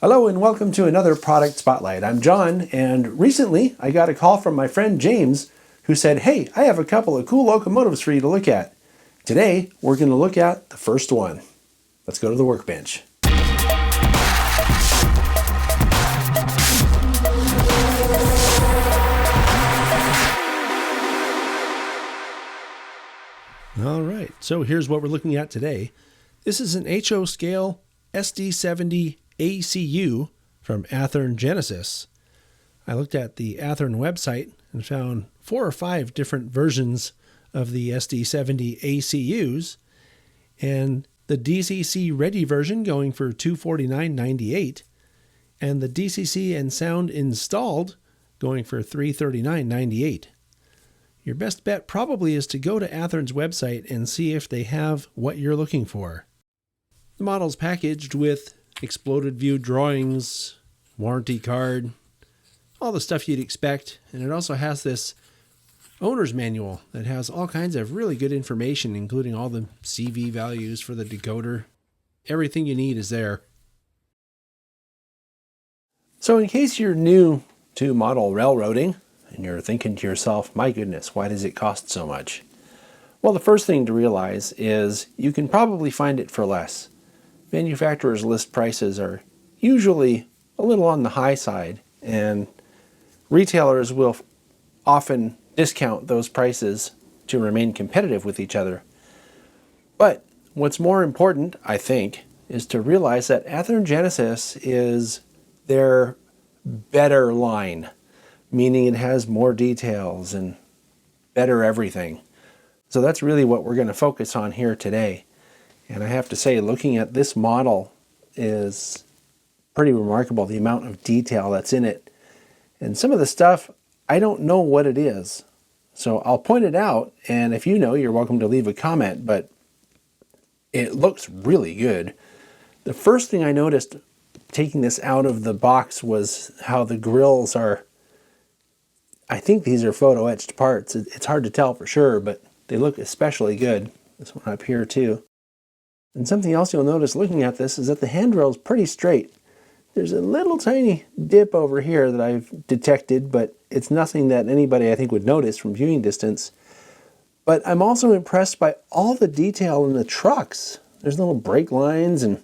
Hello and welcome to another product spotlight. I'm John, and recently I got a call from my friend James who said, hey, I have a couple of cool locomotives for you to look at. Today we're going to look at the first one. Let's go to the workbench. All right, so here's what we're looking at today. This is an HO scale SD70ACU from Athearn Genesis. I looked at the Athearn website and found 4 or 5 different versions of the SD70ACUs, and the DCC ready version going for $249.98, and the DCC and sound installed going for $339.98. Your best bet probably is to go to Athearn's website and see if they have what you're looking for. The model's packaged with exploded view drawings, warranty card, all the stuff you'd expect, and it also has this owner's manual that has all kinds of really good information, including all the CV values for the decoder. Everything you need is there. So in case you're new to model railroading, and you're thinking to yourself, my goodness, why does it cost so much? Well, the first thing to realize is you can probably find it for less. Manufacturers' list prices are usually a little on the high side, and retailers will often discount those prices to remain competitive with each other. But what's more important, I think, is to realize that Athearn Genesis is their better line, meaning it has more details and better everything. So that's really what we're going to focus on here today. And I have to say, looking at this model is pretty remarkable, the amount of detail that's in it. And some of the stuff, I don't know what it is. So I'll point it out, and if you know, you're welcome to leave a comment, but it looks really good. The first thing I noticed taking this out of the box was how the grills are, I think these are photo etched parts. It's hard to tell for sure, but they look especially good. This one up here too. And something else you'll notice looking at this is that the handrail is pretty straight. There's a little tiny dip over here that I've detected, but it's nothing that anybody I think would notice from viewing distance. But I'm also impressed by all the detail in the trucks. There's little brake lines and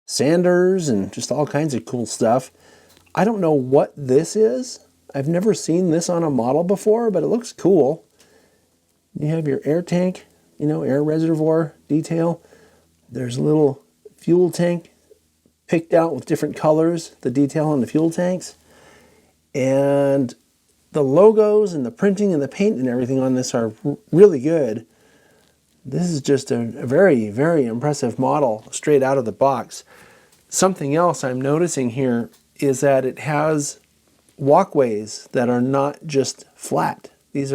sanders and just all kinds of cool stuff. I don't know what this is. I've never seen this on a model before, but it looks cool. You have your air tank, air reservoir detail. There's a little fuel tank picked out with different colors, the detail on the fuel tanks. And the logos and the printing and the paint and everything on this are really good. This is just a very, very impressive model straight out of the box. Something else I'm noticing here is that it has walkways that are not just flat. It's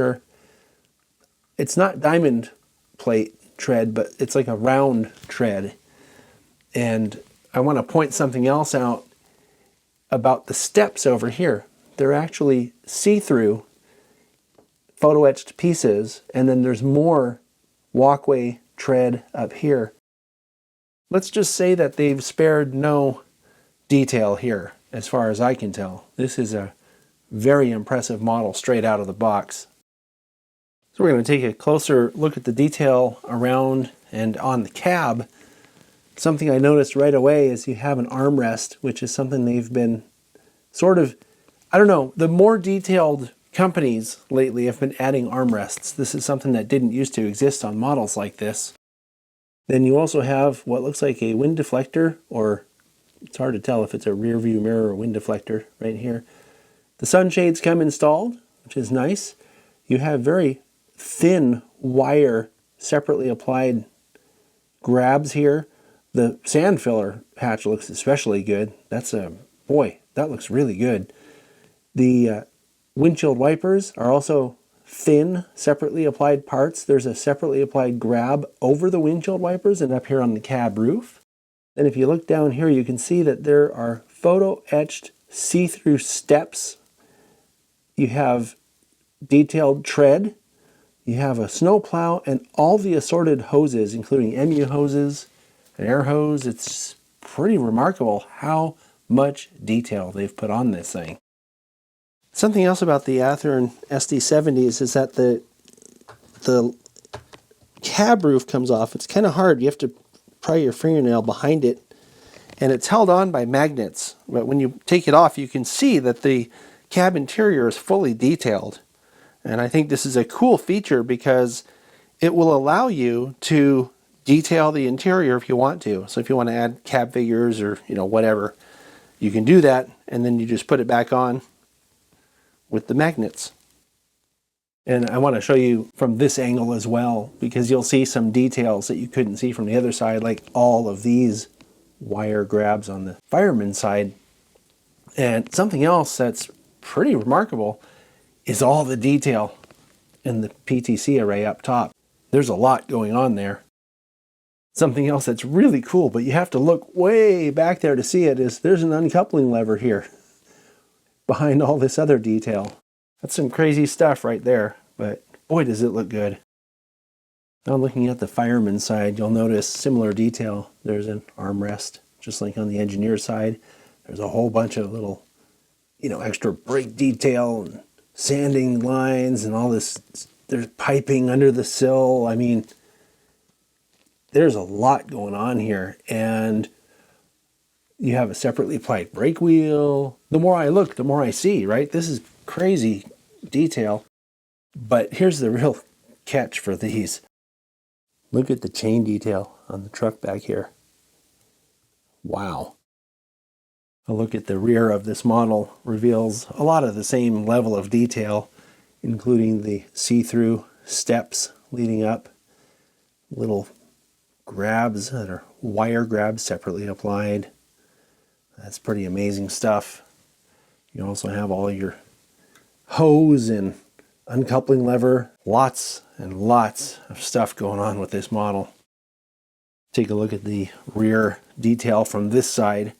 not diamond plate tread, but it's like a round tread. And I want to point something else out about the steps over here. They're actually see-through photo etched pieces, and then there's more walkway tread up here. Let's just say that they've spared no detail here, as far as I can tell. This is a very impressive model straight out of the box. So we're going to take a closer look at the detail around and on the cab. Something I noticed right away is you have an armrest, which is something they've been sort of, I don't know, the more detailed companies lately have been adding armrests. This is something that didn't used to exist on models like this. Then you also have what looks like a wind deflector, or it's hard to tell if it's a rear view mirror or wind deflector right here. The sunshades come installed, which is nice. You have very thin wire, separately applied grabs here. The sand filler hatch looks especially good. Boy, that looks really good. The windshield wipers are also thin, separately applied parts. There's a separately applied grab over the windshield wipers and up here on the cab roof. And if you look down here, you can see that there are photo etched see-through steps. You have detailed tread. You have a snow plow and all the assorted hoses, including MU hoses, an air hose. It's pretty remarkable how much detail they've put on this thing. Something else about the Athearn SD70s is that the cab roof comes off. It's kind of hard. You have to pry your fingernail behind it, and it's held on by magnets. But when you take it off, you can see that the cab interior is fully detailed. And I think this is a cool feature because it will allow you to detail the interior if you want to. So if you want to add cab figures or whatever, you can do that, and then you just put it back on with the magnets. And I want to show you from this angle as well, because you'll see some details that you couldn't see from the other side, like all of these wire grabs on the fireman's side. And something else that's pretty remarkable is all the detail in the PTC array up top. There's a lot going on there. Something else that's really cool, but you have to look way back there to see it, is there's an uncoupling lever here behind all this other detail. That's some crazy stuff right there, but boy does it look good. Now looking at the fireman's side, you'll notice similar detail. There's an armrest, just like on the engineer side. There's a whole bunch of little, extra brake detail and sanding lines and all this. There's piping under the sill. I mean, there's a lot going on here, and you have a separately applied brake wheel. The more I look, the more I see, right? This is crazy detail. But here's the real catch for these. Look at the chain detail on the truck back here. Wow. A look at the rear of this model reveals a lot of the same level of detail, including the see-through steps leading up, little grabs that are wire grabs separately applied. That's pretty amazing stuff. You also have all your hose and uncoupling lever. Lots and lots of stuff going on with this model. Take a look at the rear detail from this side.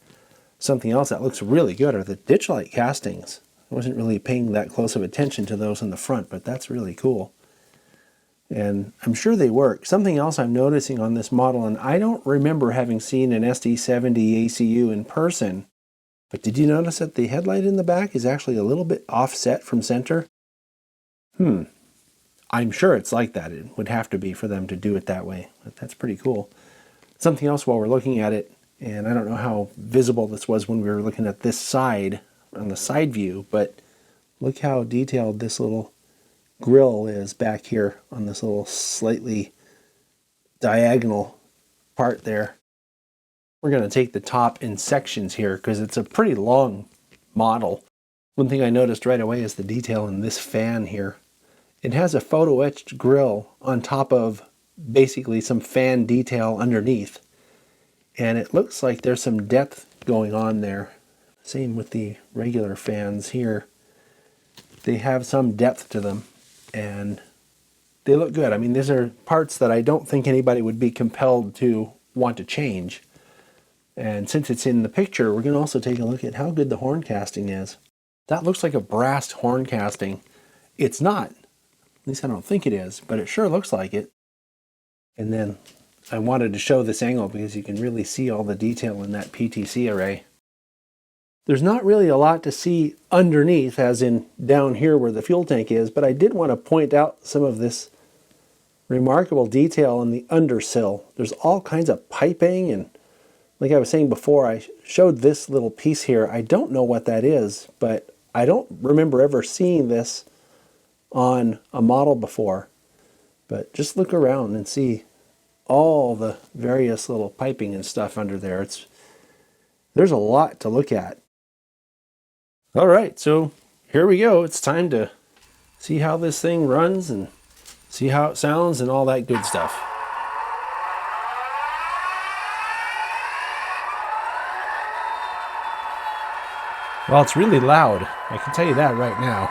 Something else that looks really good are the ditch light castings. I wasn't really paying that close of attention to those in the front, but that's really cool. And I'm sure they work. Something else I'm noticing on this model, and I don't remember having seen an SD70ACU in person, but did you notice that the headlight in the back is actually a little bit offset from center? I'm sure it's like that. It would have to be for them to do it that way, but that's pretty cool. Something else while we're looking at it, and I don't know how visible this was when we were looking at this side, on the side view, but look how detailed this little grill is back here on this little slightly diagonal part there. We're going to take the top in sections here because it's a pretty long model. One thing I noticed right away is the detail in this fan here. It has a photo etched grill on top of basically some fan detail underneath, and it looks like there's some depth going on there. Same with the regular fans here. They have some depth to them, and they look good. I mean, these are parts that I don't think anybody would be compelled to want to change. And since it's in the picture, we're going to also take a look at how good the horn casting is. That looks like a brass horn casting. It's not. At least I don't think it is, but it sure looks like it. And then I wanted to show this angle because you can really see all the detail in that PTC array. There's not really a lot to see underneath, as in down here where the fuel tank is, but I did want to point out some of this remarkable detail in the undersill. There's all kinds of piping, and like I was saying before, I showed this little piece here. I don't know what that is, but I don't remember ever seeing this on a model before. But just look around and see all the various little piping and stuff under there. There's a lot to look at. All right, so here we go. It's time to see how this thing runs and see how it sounds and all that good stuff. Well, it's really loud. I can tell you that right now.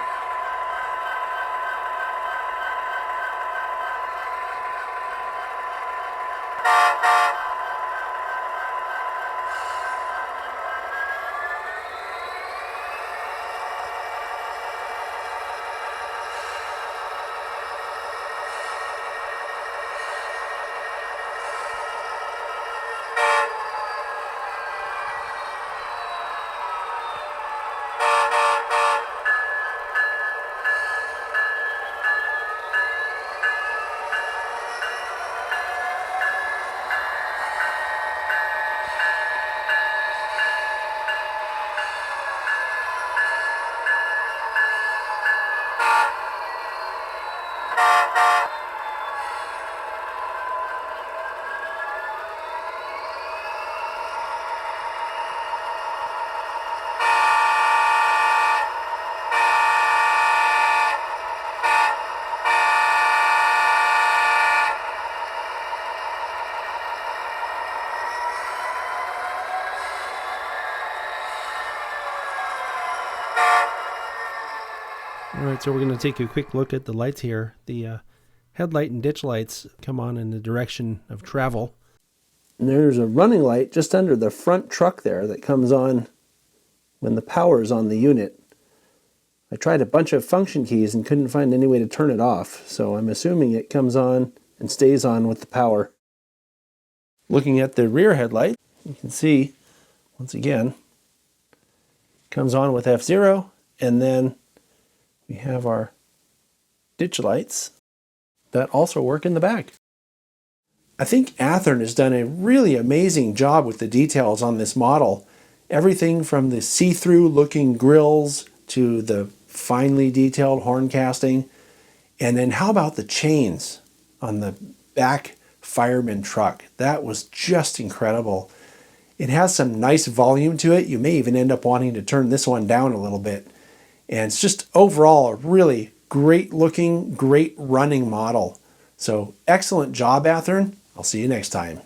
All right, so we're going to take a quick look at the lights here. The headlight and ditch lights come on in the direction of travel. And there's a running light just under the front truck there that comes on when the power is on the unit. I tried a bunch of function keys and couldn't find any way to turn it off, so I'm assuming it comes on and stays on with the power. Looking at the rear headlight, you can see, once again, it comes on with F0, and then we have our ditch lights that also work in the back. I think Athearn has done a really amazing job with the details on this model. Everything from the see-through looking grills to the finely detailed horn casting. And then how about the chains on the back fireman truck? That was just incredible. It has some nice volume to it. You may even end up wanting to turn this one down a little bit. And it's just overall a really great looking, great running model. So excellent job, Athearn. I'll see you next time.